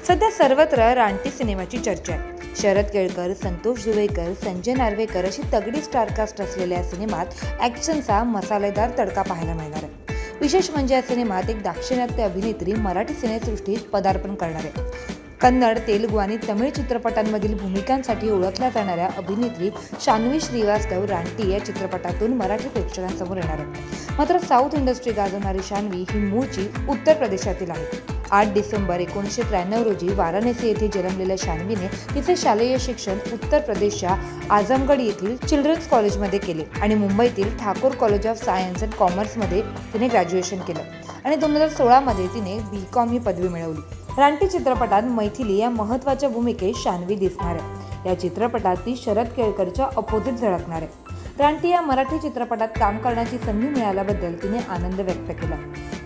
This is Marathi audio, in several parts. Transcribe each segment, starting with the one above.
सध्या सर्वत्र रानटी सिनेमाची चर्चा आहे। शरद केळकर, संतोष जुवेकर, संजय नार्वेकर अशी तगडी स्टारकास्ट असलेल्या सिनेमात ॲक्शनचा मसालेदार तडका पाहायला मिळणार आहे। विशेष म्हणजे या सिनेमात एक दाक्षिणात्य अभिनेत्री मराठी सिनेसृष्टीत पदार्पण करणार आहे। कन्नड, तेलुगू आणि तमिळ चित्रपटांमधील भूमिकांसाठी ओळखल्या जाणाऱ्या अभिनेत्री शान्वी श्रीवास्तव रानटी या चित्रपटातून मराठी प्रेक्षकांसमोर येणार आहे। मात्र साऊथ इंडस्ट्री गाजवणारी शान्वी ही मूळची उत्तर प्रदेशातील आहे। 8 डिसेंबर 1993 रोजी वाराणसी येथे जन्मलेल्या शान्वीने तिचे शालेय शिक्षण उत्तर प्रदेशच्या आझमगड येथील चिल्ड्रन्स कॉलेजमध्ये केले आणि मुंबईतील Thakur college of science and कॉमर्समध्ये तिने ग्रॅज्युएशन केलं आणि 2016 मध्ये तिने BCom ही पदवी मिळवली। रानटी चित्रपटात मैथिली या महत्त्वाच्या भूमिकेत शान्वी दिसणार आहे। या चित्रपटात ती शरद केळकरच्या अपोजिट झळकणार आहे। रानटी या मराठी चित्रपटात काम करण्याची संधी मिळाल्याबद्दल तिने आनंद व्यक्त केला।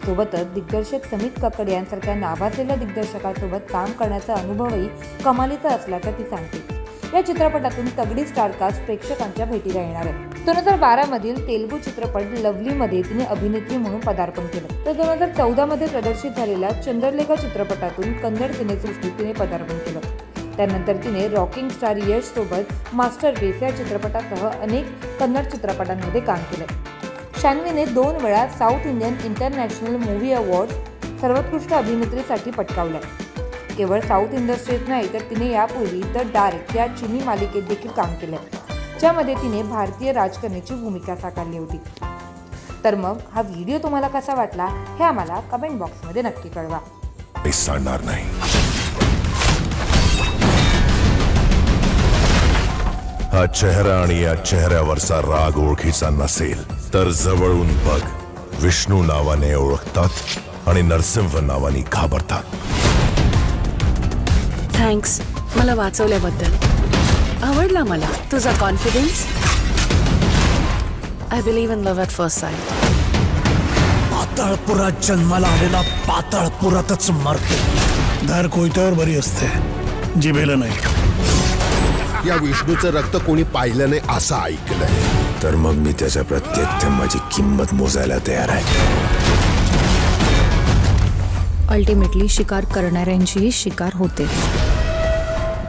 सोबतच दिग्दर्शक समित कक्कड यांसारख्या नावाजलेल्या दिग्दर्शकासोबत काम करण्याचा अनुभवही कमालीचा असल्याचं ती सांगते। या चित्रपटातून तगडी स्टारकास्ट प्रेक्षकांच्या भेटीला येणार आहे। 2012 मधील तेलुगू चित्रपट लवली मध्ये तिने अभिनेत्री म्हणून पदार्पण केलं, तर 2014 मध्ये प्रदर्शित झालेल्या चंद्रलेखा चित्रपटातून कन्नड सिनेसृष्टीत तिने पदार्पण केलं। त्यानंतर तिने रॉकिंग स्टार यश सोबत मास्टरपीस या चित्रपटासह अनेक कन्नड चित्रपटांमध्ये काम केलं। शान्वीने 2 वेळा south Indian international movie award सर्वोत्कृष्ट अभिनेत्रीसाठी पटकावलाय। केवळ साऊथ इंडस्ट्रीत नाही तर तिने यापूर्वी द डार्क या चिनी मालिकेत देखील काम केलंय, ज्यामध्ये तिने भारतीय राजकन्येची भूमिका साकारली होती। तर मग हा व्हिडिओ तुम्हाला कसा वाटला हे आम्हाला कमेंट बॉक्समध्ये नक्की कळवा। विसरणार नाही। हा चेहरा आणि या चेहऱ्यावरचा राग ओळखीचा नसेल तर जवळून बघ। विष्णू नावाने ओळखतात आणि नरसिंह नावाने घाबरतात। थँक्स मला वाचवल्याबद्दल। आवडला मला तुझा confidence. I believe in love at first sight. पाताळपुरात जन्माला आलेला पाताळपुरातच मरतो। धर कोयत्यावर बरी असते, जिभेला नाही। या विष्णूचं रक्त कोणी पाहिलं नाही असं ऐकलंय, तर मग मी त्याच्या प्रत्येक थेंबाची किंमत मोजायला तयार आहे। अल्टिमेटली शिकार करणाऱ्यांची शिकार होते।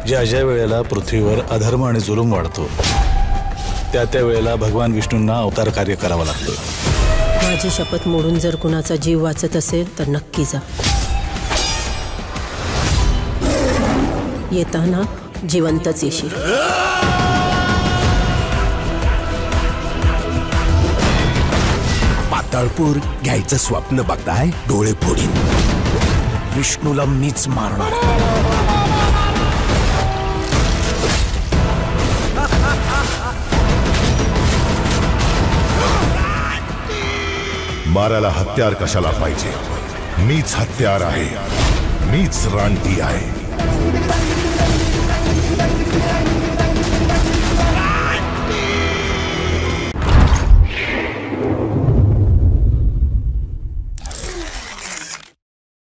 ज्या ज्या वेळेला पृथ्वीवर अधर्म आणि जुलूम वाढतो त्या वेळेला भगवान विष्णूंना अवतार कार्य करावं लागतं। माझी शपथ मोडून जर कुणाचा जीव वाचत असेल तर नक्की जा। येताना जिवंतच येशील। पाताळपूर घ्यायचं स्वप्न बघताय? डोळे फोडीन। विष्णूला मीच मारणार। मारायला हत्यार कशाला पाहिजे? मीच हत्यार आहे, मीच रानटी आहे।